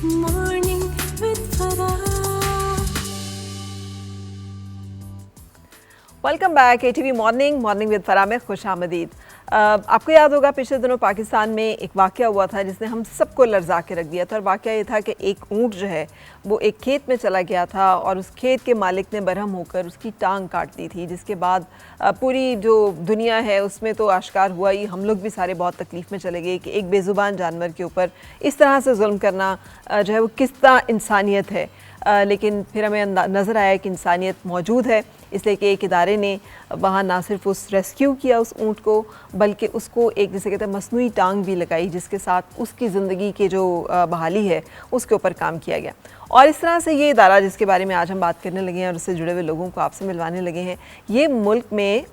Morning with Farah. Welcome back ATV morning with Farah में खुश आमदीद। आपको याद होगा पिछले दिनों पाकिस्तान में एक वाक़या हुआ था जिसने हम सबको लर्जा के रख दिया था, और वाक़या ये था कि एक ऊँट जो है वो एक खेत में चला गया था और उस खेत के मालिक ने बरहम होकर उसकी टांग काट दी थी, जिसके बाद पूरी जो दुनिया है उसमें तो आश्कार हुआ ही, हम लोग भी सारे बहुत तकलीफ़ में चले गए कि एक बेज़ुबान जानवर के ऊपर इस तरह से जुल्म करना जो है वो किस तरह इंसानियत है। लेकिन फिर हमें नज़र आया कि इंसानियत मौजूद है, इसलिए कि एक इदारे ने वहाँ ना सिर्फ उस रेस्क्यू किया उस ऊँट को, बल्कि उसको एक जिसे कहते हैं मसनूई टांग भी लगाई, जिसके साथ उसकी ज़िंदगी के जो बहाली है उसके ऊपर काम किया गया। और इस तरह से ये इदारा जिसके बारे में आज हम बात करने लगे हैं और उससे जुड़े हुए लोगों को आपसे मिलवाने लगे हैं, ये मुल्क में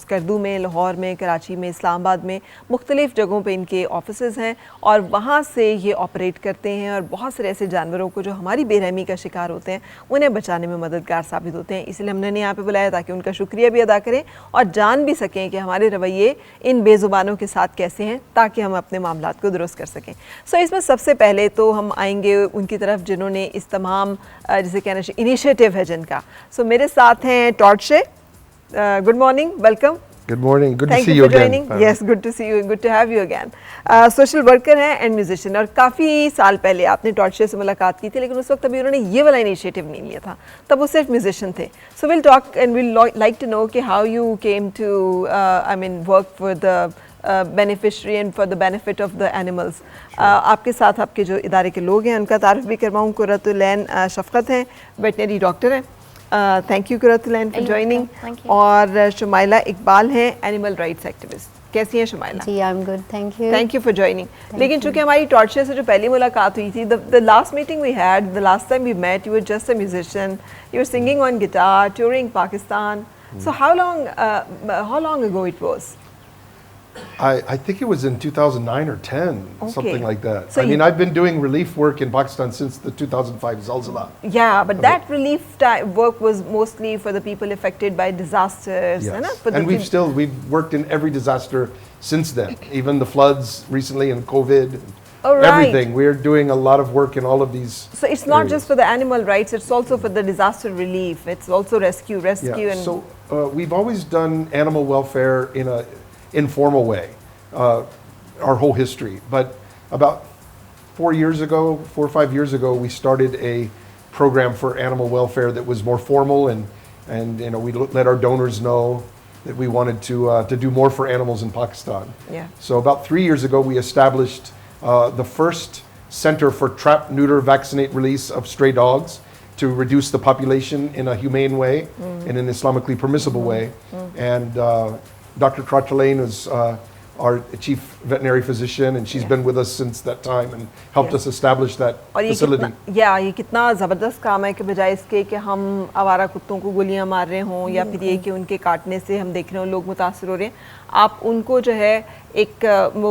स्कर्दू में, लाहौर में, कराची में, इस्लामाबाद में मुख्तलिफ़ जगहों पे इनके ऑफिसेज़ हैं और वहाँ से ये ऑपरेट करते हैं और बहुत सारे ऐसे जानवरों को जो हमारी बेरहमी का शिकार होते हैं उन्हें बचाने में मददगार साबित होते हैं। इसलिए हमने यहाँ पे बुलाया ताकि उनका शुक्रिया भी अदा करें और जान भी सकें कि हमारे रवैये इन बेज़ुबानों के साथ कैसे हैं, ताकि हम अपने मामलात को दुरुस्त कर सकें। सो इसमें सबसे पहले तो हम आएंगे उनकी तरफ जिन्होंने इस तमाम जिसे कहना चाहिए इनिशिएटिव है जिनका। सो मेरे साथ हैं टॉड शे। Good morning, welcome. Good morning. Good to Thank see you you for again. joining. Yes, good to see you. Good to have you again. Social worker हैं एंड म्यूजिशियन, और काफ़ी साल पहले आपने टॉड शे से मुलाकात की थी, लेकिन उस वक्त अभी उन्होंने ये वाला इनिशिएटिव नहीं लिया था, तब वो सिर्फ म्यूजिशियन थे। So will talk and will like to know कि how you came to I mean work for the beneficiary and for the benefit of the animals. आपके साथ आपके जो इदारे के लोग हैं उनका तारुफ भी करवाऊँ। कुरत उल ऐन शफकत हैं, वेटनरी डॉक्टर हैं। Thank you Qurat ul Ain for joining. और शुमाइला इकबाल हैं, एनिमल राइट्स एक्टिविस्ट। कैसी हैं शुमाइला? जी, I am good, thank you for joining. लेकिन चूंकि हमारी टॉड शे से जो पहली मुलाकात हुई थी, the last meeting we had, the last time we met, you were just a musician, you were singing on guitar, touring Pakistan. So how long ago it was? I think it was in 2009 or 10, Okay. something like that. So I mean, I've been doing relief work in Pakistan since the 2005 Zalzala. Yeah, but that relief work was mostly for the people affected by disasters. Yes. है ना? For the And we've worked in every disaster since then, even the floods recently and COVID, Oh, right. everything. We're doing a lot of work in all of these So it's not areas. just for the animal rights, it's also for the disaster relief. It's also rescue Yeah. and... So we've always done animal welfare in a informal way, our whole history. But about 4 or 5 years ago, we started a program for animal welfare that was more formal, and you know, we let our donors know that we wanted to do more for animals in Pakistan. Yeah. So about 3 years ago, we established the first center for trap, neuter, vaccinate, release of stray dogs to reduce the population in a humane way, in an Islamically permissible way. And Dr. Qurat Ul Ain is our chief veterinary physician, and she's been with us since that time and helped us establish that facility. ये कितना ज़बरदस्त काम है कि बजाय इसके कि हम आवारा कुत्तों को गोलियां मार रहे हों या फिर ये कि उनके काटने से हम देख रहे हो लोग मुतासर हो रहे हैं, आप उनको जो है एक वो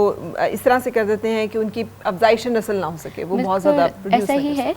इस तरह से कर देते हैं कि उनकी अफजाइश नस्ल ना हो सके, वो बहुत ज़्यादा ऐसा ही है।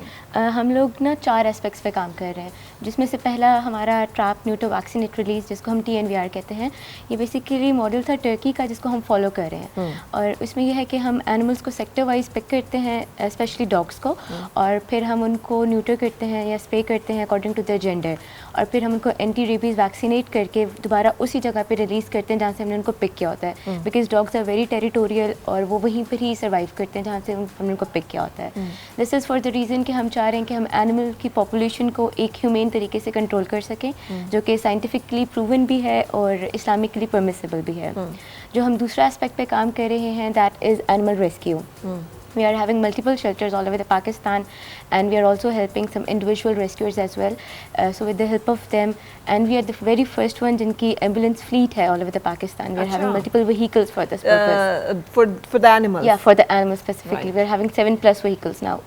हम लोग ना 4 एस्पेक्ट्स पे काम कर रहे हैं, जिसमें से पहला हमारा ट्रैप, न्यूटर, वैक्सीनेट, रिलीज, जिसको हम TNVR कहते हैं। ये बेसिकली मॉडल था टर्की का, जिसको हम फॉलो कर रहे हैं। और इसमें यह है कि हम एनिमल्स को सेक्टर वाइज पिक करते हैं, स्पेशली डॉग्स को, और फिर हम उनको न्यूटर करते हैं या स्प्रे करते हैं अकॉर्डिंग टू देयर जेंडर, और फिर हम उनको एंटी रेबीज़ वैक्सीनेट करके दोबारा उसी जगह पे रिलीज़ करते हैं जहाँ से हमने उनको पिक किया होता है, because dogs are very territorial और वो वहीं पर ही सर्वाइव करते हैं जहाँ से हमने उनको पिक किया होता है। This is for the reason कि हम चाह रहे हैं कि हम एनिमल की पॉपुलेशन को एक ह्यूमेन तरीके से कंट्रोल कर सकें, जो कि साइंटिफिकली प्रूवन भी है और इस्लामिकली परमिसिबल भी है। जो हम दूसरा एस्पेक्ट पे काम कर रहे हैं, that is animal rescue. We are having multiple shelters all over the Pakistan, and we are also helping some individual rescuers as well. So with the help of them, and we are the very first one जिनकी ambulance fleet है all over the Pakistan. We are having multiple vehicles for this purpose. For the animals. Yeah, for the animals specifically. Right. We are having 7+ vehicles now,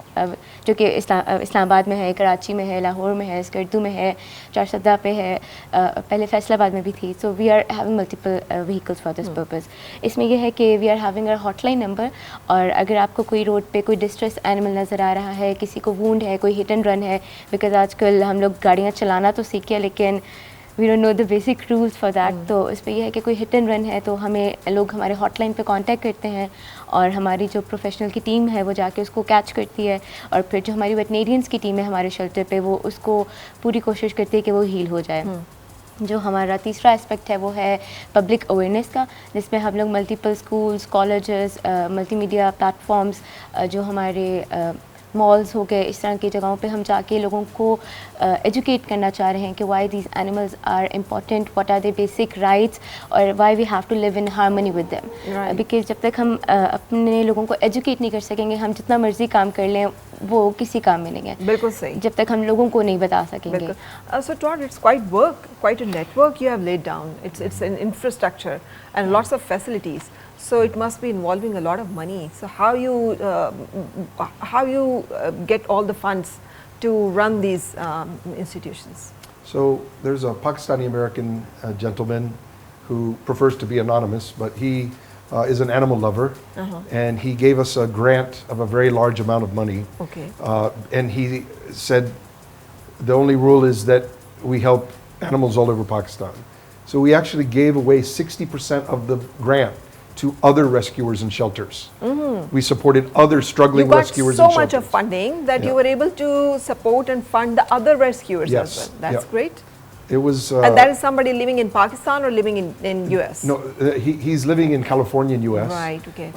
जो कि इस्लामाबाद में है, कराची में है, लाहौर में है, स्कर्दू में है, चारसदा पे है, पहले फैसलाबाद में भी थी. So we are having multiple vehicles for this purpose. इसमें यह है कि we are having a hotline number, और अगर आपको कोई रोड पे कोई डिस्ट्रेस एनिमल नज़र आ रहा है, किसी को वूंड है, कोई हिट एंड रन है, बिकॉज आजकल हम लोग गाड़ियाँ चलाना तो सीखे लेकिन we don't know the basic rules for that. तो इस पर यह है कि कोई हिट एंड रन है तो हमें लोग हमारे हॉटलाइन पे कांटेक्ट करते हैं और हमारी जो प्रोफेशनल की टीम है वो जाके उसको कैच करती है, और फिर जो हमारी वेटनेरियंस की टीम है हमारे शेल्टर पे वो उसको पूरी कोशिश करती है कि वो हील हो जाए। जो हमारा तीसरा एस्पेक्ट है वो है पब्लिक अवेयरनेस का, जिसमें हम लोग multiple schools, colleges, multimedia platforms, जो हमारे मॉल्स हो गए, इस तरह की जगहों पे हम जाके लोगों को एजुकेट करना चाह रहे हैं कि why these animals are important, what are their basic rights, और why we have to live in harmony with them. Because जब तक हम अपने लोगों को एजुकेट नहीं कर सकेंगे, हम जितना मर्जी काम कर लें वो किसी काम में नहीं है। बिल्कुल सही। जब तक हम लोगों को नहीं बता सकेंगे। So Todd, it's quite a network you have laid down. It's an infrastructure and lots of facilities. So it must be involving a lot of money. So how you get all the funds to run these institutions? So there's a Pakistani American gentleman who prefers to be anonymous, but he is an animal lover, and he gave us a grant of a very large amount of money. Okay. And he said the only rule is that we help animals all over Pakistan. So we actually gave away 60% of the grant to other rescuers and shelters. We supported other struggling rescuers and You got so shelters. much of funding that you were able to support and fund the other rescuers as well. That's great. It was. And that is somebody living in Pakistan or living in US? No, he's living in California in US. Right, okay.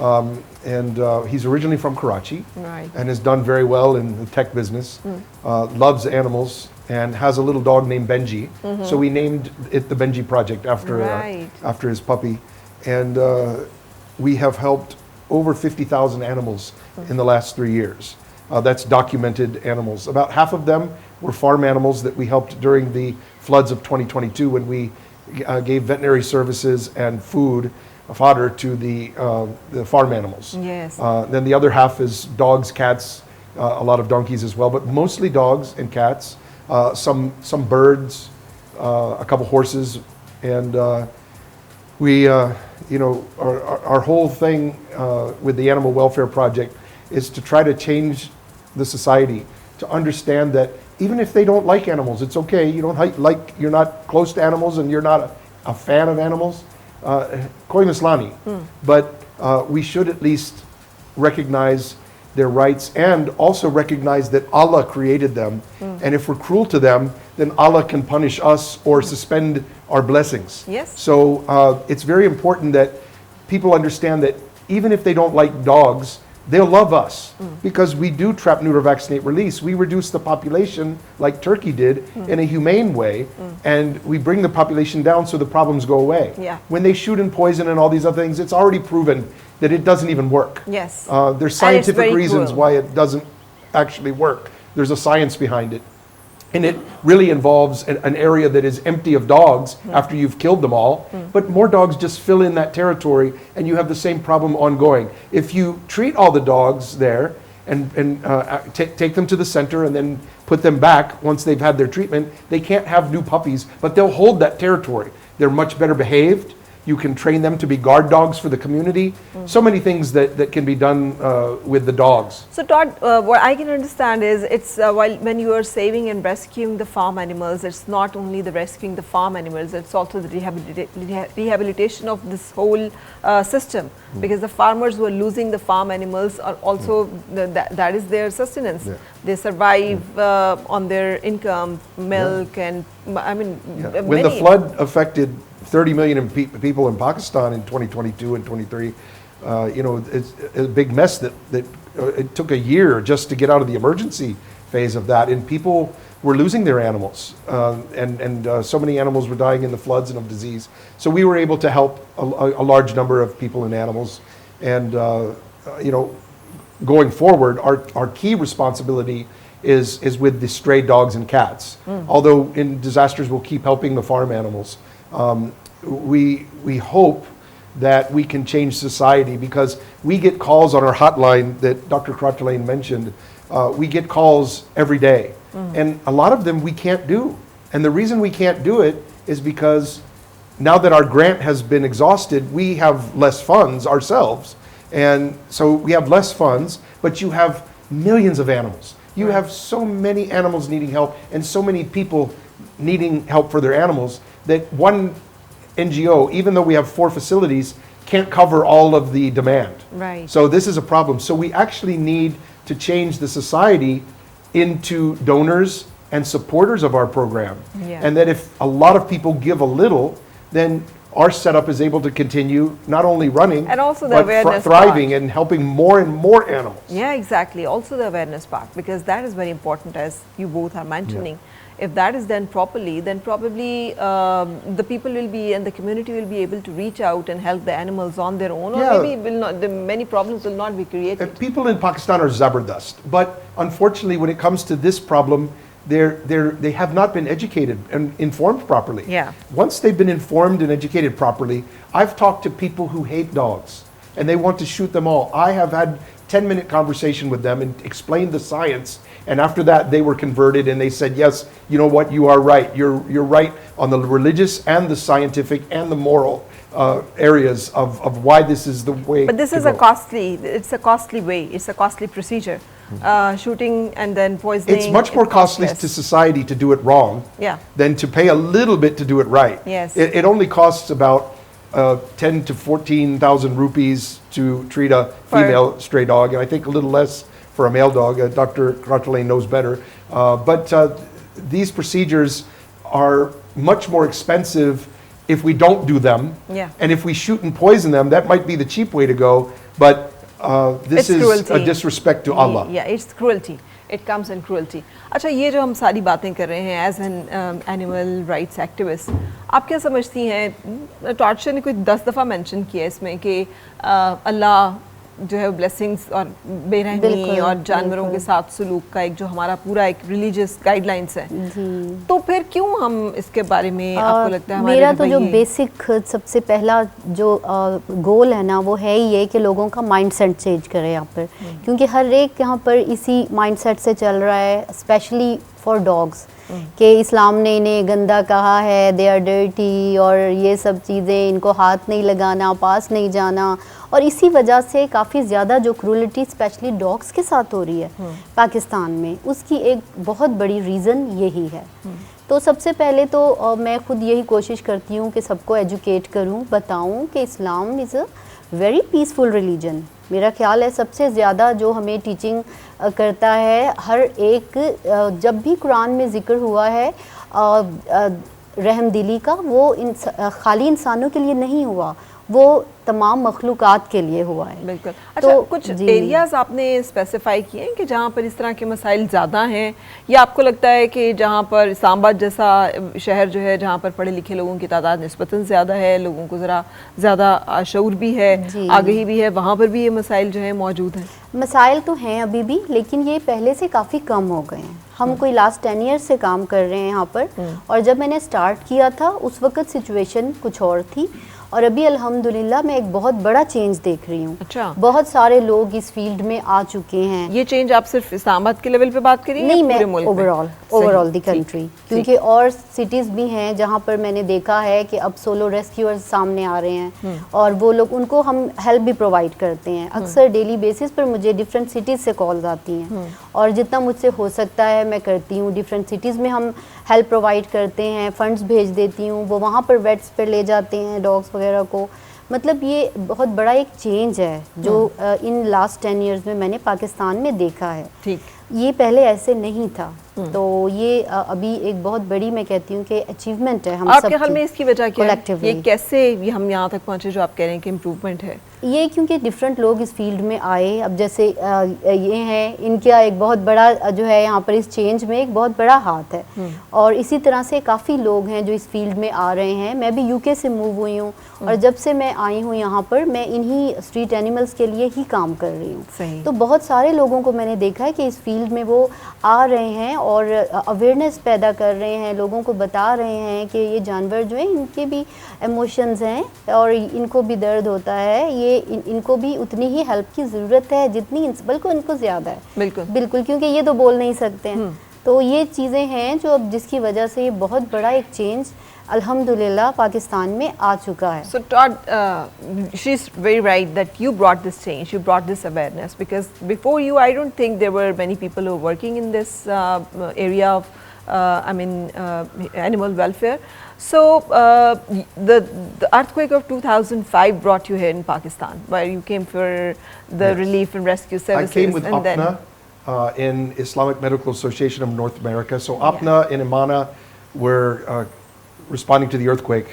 And he's originally from Karachi. Right. And has done very well in the tech business. Loves animals and has a little dog named Benji. So we named it the Benji Project after his puppy. And we have helped over 50,000 animals in the last 3 years. That's documented animals. About half of them were farm animals that we helped during the floods of 2022 when we gave veterinary services and food, fodder to the farm animals. Yes. Then the other half is dogs, cats, a lot of donkeys as well, but mostly dogs and cats, some birds, a couple horses, and we, our whole thing with the Animal Welfare Project is to try to change the society to understand that even if they don't like animals, it's okay. You don't like, you're not close to animals and you're not a fan of animals. Koi Maslani. But we should at least recognize their rights and also recognize that Allah created them. And if we're cruel to them, then Allah can punish us or suspend our blessings. Yes. So it's very important that people understand that even if they don't like dogs, they'll love us because we do trap, neuter, vaccinate, release. We reduce the population like Turkey did in a humane way, and we bring the population down so the problems go away. Yeah. When they shoot and poison and all these other things, it's already proven that it doesn't even work. Yes. There's scientific reasons why it doesn't actually work. There's a science behind it. And it really involves an area that is empty of dogs after you've killed them all. But more dogs just fill in that territory and you have the same problem ongoing. If you treat all the dogs there and take them to the center and then put them back once they've had their treatment, they can't have new puppies, but they'll hold that territory. They're much better behaved. You can train them to be guard dogs for the community. So many things that can be done with the dogs. So Todd, what I can understand is it's when you are saving and rescuing the farm animals, it's not only the rescuing the farm animals, it's also the rehabilitation of this whole system. Because the farmers who are losing the farm animals are also, that is their sustenance. Yeah. They survive on their income, milk and I mean, When the flood affected 30 million people in Pakistan in 2022 and 23, it's a big mess that it took a year just to get out of the emergency phase of that, and people were losing their animals, and so many animals were dying in the floods and of disease. So we were able to help a large number of people and animals, and going forward, our key responsibility is with the stray dogs and cats. Although in disasters we'll keep helping the farm animals. We hope that we can change society because we get calls on our hotline that Dr. Qurat Ul Ain mentioned. We get calls every day, and a lot of them we can't do. And the reason we can't do it is because now that our grant has been exhausted, we have less funds ourselves. And so we have less funds, but you have millions of animals. You have so many animals needing help and so many people needing help for their animals that one NGO, even though we have 4 facilities, can't cover all of the demand. Right. So this is a problem. So we actually need to change the society into donors and supporters of our program. Yeah. And that if a lot of people give a little, then our setup is able to continue not only running, And also the but awareness thriving part. and helping more and more animals. Yeah, exactly. Also the awareness part, because that is very important, as you both are mentioning. If that is done properly, then probably the people will be, and the community will be able to reach out and help the animals on their own, or Yeah. maybe will not, the many problems will not be created. People in Pakistan are zabardast, but unfortunately when it comes to this problem, they have not been educated and informed properly. Yeah. Once they've been informed and educated properly, I've talked to people who hate dogs and they want to shoot them all. I have had 10-minute conversation with them and explained the science, and after that they were converted and they said, yes, you know what, you are right. You're right on the religious and the scientific and the moral areas of why this is the way. But this to is go. it's a costly way, it's a costly procedure. Shooting and then poisoning. It's much more costly less. to society to do it wrong Yeah. than to pay a little bit to do it right. Yes. It only costs about 10 to 14,000 rupees to treat a female stray dog, and I think a little less for a male dog. Dr. Qurat Ul Ain knows better. But these procedures are much more expensive if we don't do them. Yeah. And if we shoot and poison them, that might be the cheap way to go, but this It's is cruelty. a disrespect to Allah. Yeah, it's cruelty. It comes in cruelty. अच्छा, ये जो हम सारी बातें कर रहे हैं as an animal rights activist, आप क्या समझती हैं? टॉड ने कोई 10 दफ़ा मेंशन किया इसमें कि अल्लाह जो है ब्लेसिंग्स और बेरहमी और जानवरों के साथ सलूक का एक जो हमारा पूरा एक रिलीजियस गाइडलाइंस है, तो फिर क्यों हम इसके बारे में आपको लगता है? मेरा तो जो बेसिक सबसे पहला जो गोल है ना, वो है ही ये कि लोगों का माइंडसेट चेंज करें यहाँ पर, क्योंकि हर एक यहाँ पर इसी माइंडसेट से चल रहा है, स्पेशली फॉर डॉग्स, कि इस्लाम ने इन्हें गंदा कहा है, दे आर डर्टी, और ये सब चीज़ें, इनको हाथ नहीं लगाना, पास नहीं जाना, और इसी वजह से काफ़ी ज़्यादा जो क्रूलिटी स्पेशली डॉग्स के साथ हो रही है पाकिस्तान में, उसकी एक बहुत बड़ी रीज़न यही है। तो सबसे पहले तो मैं खुद यही कोशिश करती हूँ कि सबको एजुकेट करूँ, बताऊँ कि Islam is a very peaceful religion. मेरा ख्याल है सबसे ज़्यादा जो हमें टीचिंग करता है, हर एक जब भी कुरान में ज़िक्र हुआ है रहमदिली का, वो खाली इंसानों के लिए नहीं हुआ, वो तमाम मखलूक़ात के लिए हुआ है। बिल्कुल। अच्छा, तो कुछ एरियाज़ आपने स्पेसिफाई किए हैं कि जहाँ पर इस तरह के मसाइल ज़्यादा हैं, या आपको लगता है कि जहाँ पर इस्लामाबाद जैसा शहर जो है, जहाँ पर पढ़े लिखे लोगों की तादाद निस्बतन ज़्यादा है, लोगों को ज़रा ज़्यादा शऊर भी है, आगही भी है, वहाँ पर भी ये मसाइल जो है मौजूद हैं? मसाइल तो हैं अभी भी, लेकिन ये पहले से काफ़ी कम हो गए हैं। हम कोई लास्ट 10 ईयर्स से काम कर रहे हैं यहाँ पर, और जब मैंने स्टार्ट किया था उस वक्त सिचुएशन कुछ और थी, और अभी अल्हम्दुलिल्लाह मैं एक बहुत बड़ा चेंज देख रही हूँ। अच्छा। बहुत सारे लोग इस फील्ड में आ चुके हैं। ये चेंज आप सिर्फ इस्लामाबाद के लेवल पे बात करिए? नहीं, मैं ओवरऑल दी कंट्री, क्योंकि और सिटीज़ भी हैं जहाँ पर मैंने देखा है कि अब सोलो रेस्क्यूअर्स सामने आ रहे हैं, और वो लोग, उनको हम हेल्प भी प्रोवाइड करते हैं। अक्सर डेली बेसिस पर मुझे डिफरेंट सिटीज़ से कॉल्स आती हैं, और जितना मुझसे हो सकता है मैं करती हूँ। डिफरेंट सिटीज़ में हम हेल्प प्रोवाइड करते हैं, फंड्स भेज देती हूँ, वो वहाँ पर वेट्स पर ले जाते हैं डॉग्स वगैरह को। मतलब ये बहुत बड़ा एक चेंज है जो इन लास्ट 10 इयर्स में मैंने पाकिस्तान में देखा है। ठीक, ये पहले ऐसे नहीं था, तो ये अभी एक बहुत बड़ी, मैं कहती हूँ कि अचीवमेंट है हम सब। आपके ख्याल में इसकी वजह क्या है? ये कैसे हम यहाँ तक पहुँचे जो आप कह रहे हैं कि इम्प्रूवमेंट है? ये क्योंकि डिफरेंट लोग इस फील्ड में आए। अब जैसे ये हैं, इनका एक बहुत बड़ा जो है यहाँ पर इस चेंज में एक बहुत बड़ा हाथ है, और इसी तरह से काफ़ी लोग हैं जो इस फील्ड में आ रहे हैं। मैं भी यूके से मूव हुई हूँ, और जब से मैं आई हूँ यहाँ पर, मैं इन्हीं स्ट्रीट एनिमल्स के लिए ही काम कर रही हूँ। तो बहुत सारे लोगों को मैंने देखा है कि इस फील्ड में वो आ रहे हैं और अवेयरनेस पैदा कर रहे हैं, लोगों को बता रहे हैं कि ये जानवर जो हैं, इनके भी इमोशंस हैं और इनको भी दर्द होता है, ये इनको भी उतनी ही हेल्प की ज़रूरत है जितनी बल्कि इनको ज़्यादा है। बिल्कुल, क्योंकि ये तो बोल नहीं सकते हैं, तो ये चीज़ें हैं जो अब जिसकी वजह से ये बहुत बड़ा एक चेंज अल्हम्दुलिल्लाह पाकिस्तान में आ चुका है. So Todd, she's very right that you brought this change, you brought this awareness, because before you, I don't think there were many people who were working in this area of, animal welfare. So the earthquake of 2005 brought you here in Pakistan, where you came for the relief and rescue services. I came with and APNA in Islamic Medical Association of North America. So APNA and Imana were responding to the earthquake,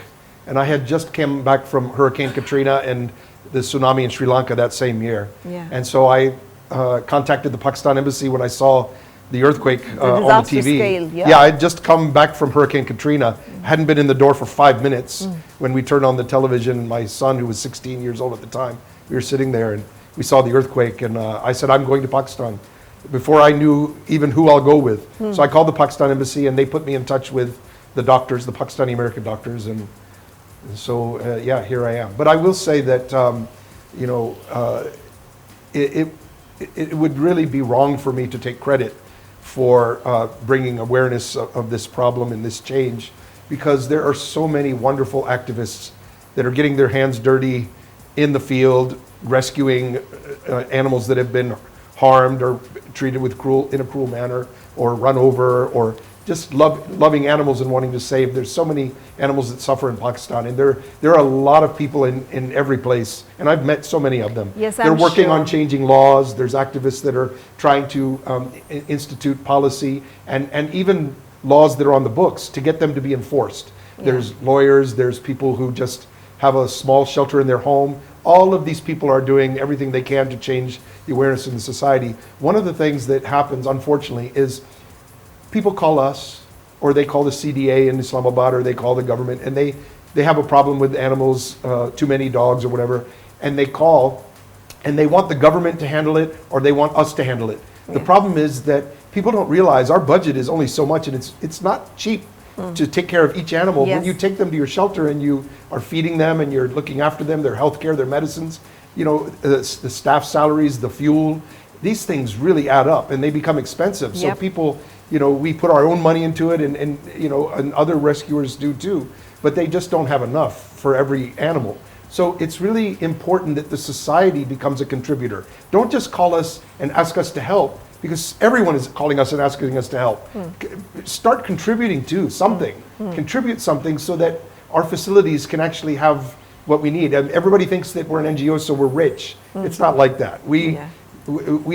and I had just come back from Hurricane Katrina and the tsunami in Sri Lanka that same year. Yeah. And so I contacted the Pakistan embassy when I saw the earthquake on the disaster TV. scale, yeah. I had just come back from Hurricane Katrina, hadn't been in the door for 5 minutes when we turned on the television. My son, who was 16 years old at the time, we were sitting there and we saw the earthquake, and I said, I'm going to Pakistan, before I knew even who I'll go with. So I called the Pakistan embassy and they put me in touch with the doctors, the Pakistani American doctors, and so here I am. But I will say that it would really be wrong for me to take credit for bringing awareness of this problem and this change, because there are so many wonderful activists that are getting their hands dirty in the field, rescuing animals that have been harmed or treated in a cruel manner, or run over, or just loving animals and wanting to save. There's so many animals that suffer in Pakistan, and there are a lot of people in every place, and I've met so many of them. Yes, they're I'm working sure. on changing laws. There's activists that are trying to institute policy and even laws that are on the books to get them to be enforced. There's lawyers, there's people who just have a small shelter in their home. All of these people are doing everything they can to change the awareness in the society. One of the things that happens, unfortunately, is people call us, or they call the CDA in Islamabad, or they call the government, and they have a problem with animals, too many dogs or whatever, and they call, and they want the government to handle it, or they want us to handle it. The problem is that people don't realize our budget is only so much, and it's not cheap to take care of each animal. Yes. When you take them to your shelter and you are feeding them and you're looking after them, their health care, their medicines, the staff salaries, the fuel, these things really add up and they become expensive. So Yep. people, we put our own money into it, and other rescuers do too, but they just don't have enough for every animal. So it's really important that the society becomes a contributor. Don't just call us and ask us to help, because everyone is calling us and asking us to help. Start contributing to something. Contribute something so that our facilities can actually have what we need. And everybody thinks that we're an NGO, so we're rich. It's not like that. We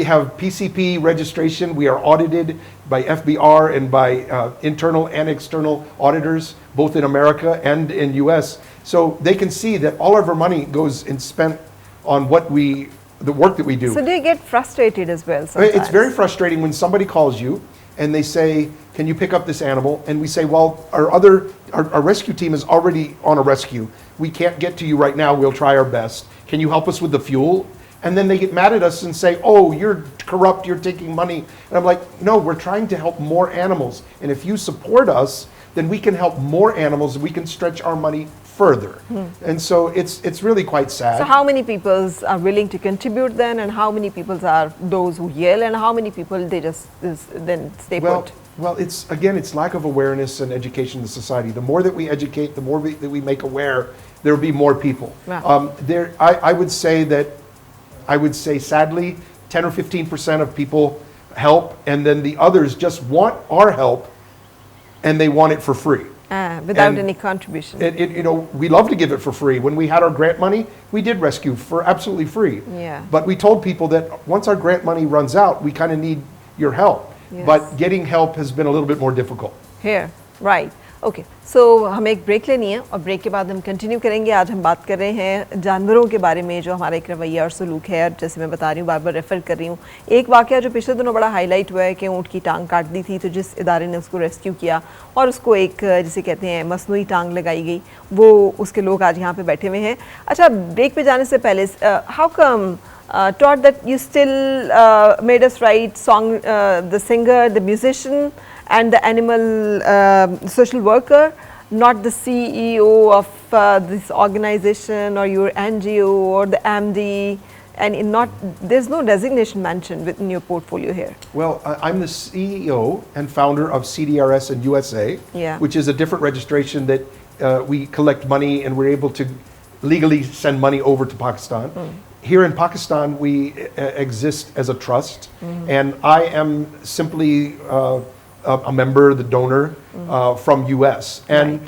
have PCP registration. We are audited by FBR and by internal and external auditors, both in America and in US. So they can see that all of our money goes and spent on the work that we do. So do you get frustrated as well sometimes? It's very frustrating when somebody calls you and they say, can you pick up this animal? And we say, well, our rescue team is already on a rescue. We can't get to you right now. We'll try our best. Can you help us with the fuel? And then they get mad at us and say, oh, you're corrupt, you're taking money. And I'm like, no, we're trying to help more animals. And if you support us, then we can help more animals and we can stretch our money further. And so it's really quite sad. So how many people are willing to contribute then, and how many people are those who yell, and how many people they just then stay put? Well, it's lack of awareness and education in the society. The more that we educate, the more that we make aware, there will be more people. Wow. I would say sadly, 10 or 15% of people help, and then the others just want our help, and they want it for free. Without any contribution. We love to give it for free. When we had our grant money, we did rescue for absolutely free. Yeah. But we told people that once our grant money runs out, we kind of need your help. Yes. But getting help has been a little bit more difficult. Here, right. Okay so हमें एक break लेनी है और break के बाद हम continue करेंगे. आज हम बात कर रहे हैं जानवरों के बारे में, जो हमारा एक रवैया और सलूक है. जैसे मैं बता रही हूँ, बार बार रेफ़र कर रही हूँ, एक वाक़या जो पिछले दिनों बड़ा हाईलाइट हुआ है कि ऊँट की टांग काट दी थी, तो जिस इदारे ने उसको रेस्क्यू किया और उसको एक जिसे कहते हैं मसनूई टांग लगाई गई, वो उसके लोग आज यहाँ पर बैठे हुए हैं. अच्छा, ब्रेक पर जाने से पहले how come Todd that you still made us write song, the singer, the musician and the animal social worker, not the CEO of this organization or your NGO or the MD and there's no designation mentioned within your portfolio here. Well, I'm the CEO and founder of CDRS in USA, Yeah. which is a different registration that we collect money and we're able to legally send money over to Pakistan. Here in Pakistan, we exist as a trust, and I am simply a member, the donor from US. And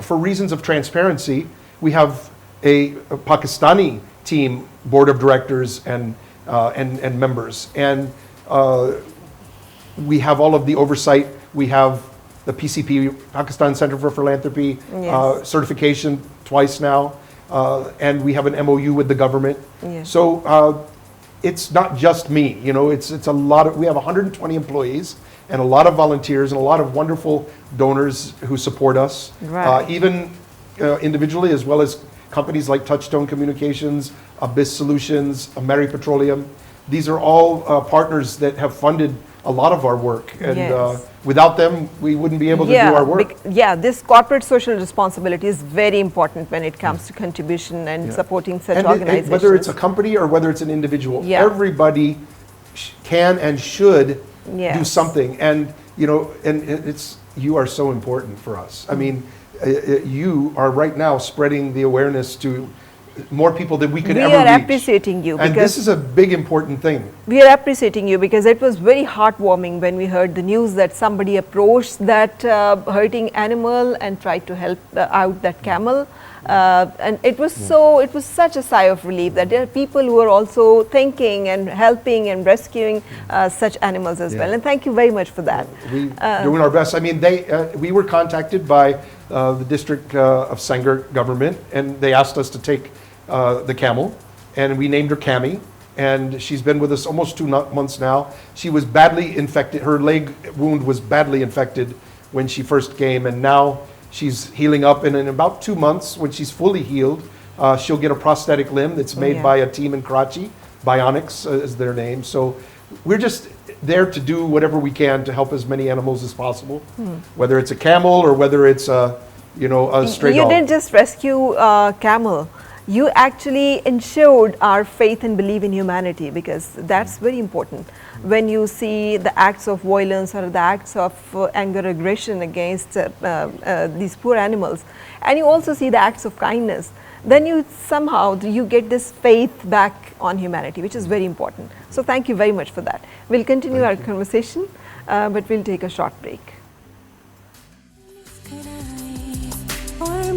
for reasons of transparency, we have a Pakistani team, board of directors and members, and we have all of the oversight. We have the PCP, Pakistan Center for Philanthropy, Yes. certification twice now, and we have an MOU with the government. Yeah. So it's not just me, you know, it's a lot of, we have 120 employees and a lot of volunteers and a lot of wonderful donors who support us, Right. even individually as well as companies like Touchstone Communications, Abyss Solutions, Ameri Petroleum. These are all partners that have funded a lot of our work, and Yes. without them, we wouldn't be able to do our work. This corporate social responsibility is very important when it comes to contribution and supporting such And organizations. whether it's a company or whether it's an individual, Yeah. everybody can and should do Yes. something. And you know, and you are so important for us. I mean, you are right now spreading the awareness to more people than we could We ever are reach. appreciating you And because this is a big important thing. we are appreciating you because it was very heartwarming when we heard the news that somebody approached that hurting animal and tried to help out that camel. And it was such a sigh of relief that there are people who are also thinking and helping and rescuing such animals as well. And thank you very much for that. We doing our best. I mean, we were contacted by the district of Sanger government, and they asked us to take the camel, and we named her Cami, and she's been with us almost 2 months now. She was badly infected. Her leg wound was badly infected when she first came, and now she's healing up, and in about 2 months, when she's fully healed, she'll get a prosthetic limb that's made by a team in Karachi. Bionics is their name. So we're just there to do whatever we can to help as many animals as possible, whether it's a camel or whether it's a stray You dog. didn't just rescue camel. You actually ensured our faith and belief in humanity, because that's very important. When you see the acts of violence or the acts of anger, aggression against these poor animals, and you also see the acts of kindness, then you get this faith back on humanity, which is very important. So thank you very much for that. We'll continue our conversation, but we'll take a short break. और